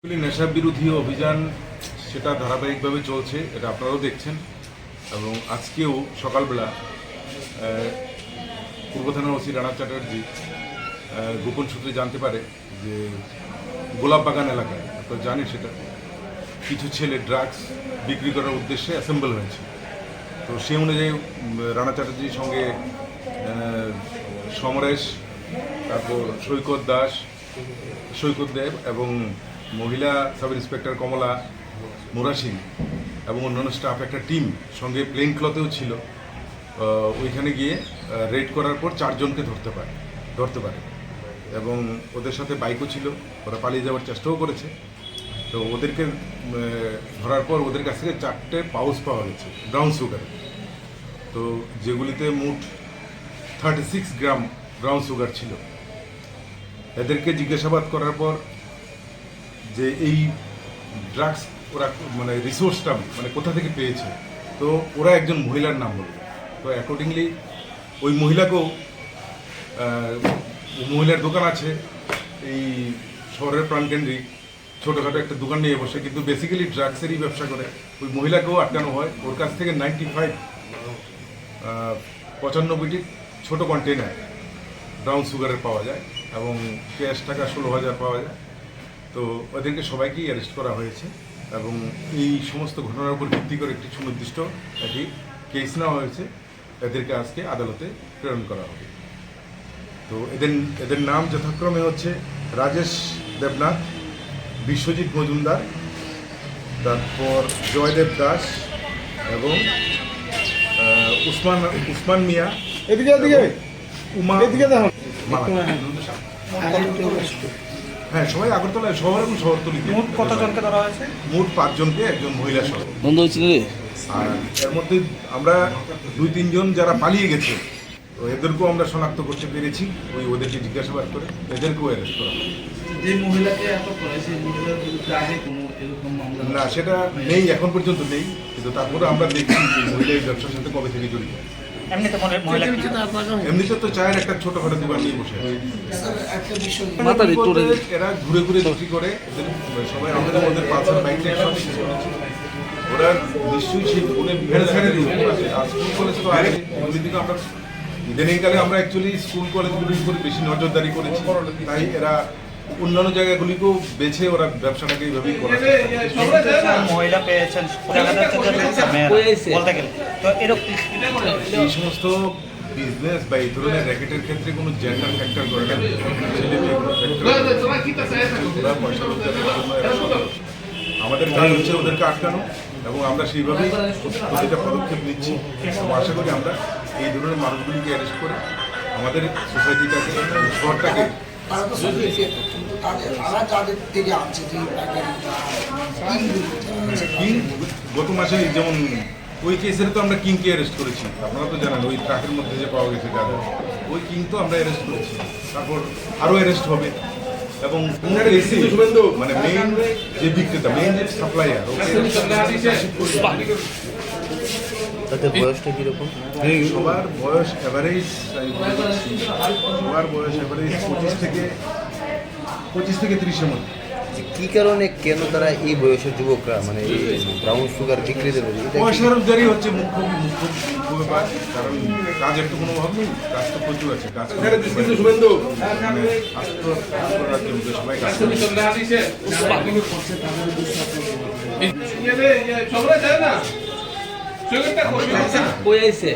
নেশা বিরোধী অভিযান সেটা ধারাবাহিকভাবে চলছে, এটা আপনারাও দেখছেন। এবং আজকেও সকালবেলা পূর্ব থানার ওসি রানা চ্যাটার্জি গোপন সূত্রে জানতে পারে যে গোলাপবাগান এলাকায়, আপনারা জানেন সেটা, কিছু ছেলে ড্রাগস বিক্রি করার উদ্দেশ্যে অ্যাসেম্বল হয়েছে। তো সেই অনুযায়ী রানা চ্যাটার্জির সঙ্গে সমরেশ, তারপর সৈকত দেব এবং মহিলা সাব ইন্সপেক্টর কমলা মুরাশি এবং অন্যান্য স্টাফ একটা টিম সঙ্গে প্লেন ক্লথেও ছিল। ওইখানে গিয়ে রেড করার পর 4 জনকে ধরতে পারে এবং ওদের সাথে বাইকও ছিল। ওরা পালিয়ে যাওয়ার চেষ্টাও করেছে। তো ওদেরকে ধরার পর ওদের কাছ থেকে 4টে পাউচ পাওয়া গেছে ব্রাউন সুগার, তো যেগুলিতে মোট 36 গ্রাম ব্রাউন সুগার ছিল। এদেরকে জিজ্ঞাসাবাদ করার পর যে এই ড্রাগস ওরা মানে রিসোর্সটা মানে কোথা থেকে পেয়েছে, তো ওরা একজন মহিলার নাম বলল। তো অ্যাকর্ডিংলি ওই মহিলাকেও, মহিলার দোকান আছে এই শহরের প্রাণকেন্দ্রিক, ছোটোখাটো একটা দোকান নিয়ে বসে, কিন্তু বেসিক্যালি ড্রাগসেরই ব্যবসা করে। ওই মহিলাকেও আটকানো হয়। ওর কাছ থেকে 95 ছোটো কন্টেনার ব্রাউন সুগারের পাওয়া যায় এবং ক্যাশ টাকা 16,000 পাওয়া যায়। তো ওদেরকে সবাইকেই অ্যারেস্ট করা হয়েছে এবং এই সমস্ত ঘটনার উপর ভিত্তি করে একটি সুনির্দিষ্ট একটি কেস নেওয়া হয়েছে। এদেরকে আজকে আদালতে প্রেরণ করা হবে। তো এদের নাম যথাক্রমে হচ্ছে রাজেশ দেবনাথ, বিশ্বজিৎ মজুমদার, তারপর জয়দেব দাস এবং উসমান মিয়া, উমা। হ্যাঁ, সবাই আগরতলায় শহর এবং শহরতলিতে। মোট কতজনকে ধরা হয়েছে? মোট 5 জনকে, একজন মহিলা সহ। আর এর মধ্যে আমরা 2-3 জন যারা পালিয়ে গেছে, তো এদেরকেও আমরা শনাক্ত করতে পেরেছি। ওদেরকে জিজ্ঞাসাবাদ করে এদেরকেও অ্যারেস্ট করা হবে। যে মহিলাকে আটক করা হয়েছে, মহিলার বিরুদ্ধে আগে কোনো এরকম মামলা? না, সেটা নেই, এখন পর্যন্ত নেই। কিন্তু তারপরে আমরা দেখছি যে মহিলা এই ব্যবসার সাথে কবে থেকে জড়িত। এমনিতে তো চায়ের একটা ছোটখাটো দোকান নিয়ে বসে আছে। এরা ঘুরে ঘুরে বিক্রি করে। সবাই আমাদের মধ্যে 5 বাইক একসাথে ছিল। ওরা নিশ্চয়ই সেই ছেড়ে দিল। আর স্কুল কলেজ তো আগে এগুলির দিকে আমরা ইদানিংকালে আমরা অ্যাকচুয়ালি স্কুল কলেজগুলির উপরে বেশি নজরদারি করেছি, তাই এরা অন্যান্য জায়গাগুলিকেও বেছে ওরা ব্যবসাটাকে এইভাবেই করে। মহিলা পেয়েছেন বলতে গেলে, তো এরকম এই সমস্ত বিজনেস বা এই ধরনের র্যাকেটের ক্ষেত্রে কোনো জেন্ডার ফ্যাক্টর করে না, ছেলে মেয়ে কোনো ফ্যাক্টর। পয়সা রোজগারের জন্য এরা সফল। আমাদের কাজ হচ্ছে ওদেরকে আটকানো এবং আমরা সেইভাবেই প্রতিটা পদক্ষেপ নিচ্ছি এবং আশা করি আমরা এই ধরনের মানুষগুলিকে অ্যারেস্ট করে আমাদের সোসাইটিটাকে, শহরটাকে। কিং গত মাসে যেমন ওই কেসের তো আমরা কিংকে অ্যারেস্ট করেছি, আপনারা তো জানেন। ওই ট্রাকের মধ্যে যে পাওয়া গেছে গাড়ি, ওই কিং তো আমরা অ্যারেস্ট করেছি। তারপর আরও অ্যারেস্ট হবে এবং মানে মেইন যে বিক্রেতা, মেইন যে সাপ্লায়ার, তাদের বয়সটা কীরকম? সবার বয়স অ্যাভারেজ 25 থেকে 30-এর মধ্যে। কী কারণে, কেন তারা এই বয়সের যুবকরা মানে এই ব্রাউন সুগার বিক্রি দেবে? পয়সা রোজগারই হচ্ছে মুখ্য ব্যাপার। কারণ কাজের তো কোনো অভাব নেই, কাজ তো প্রচুর আছে। কাজ সবাই কাজ কই আইছে?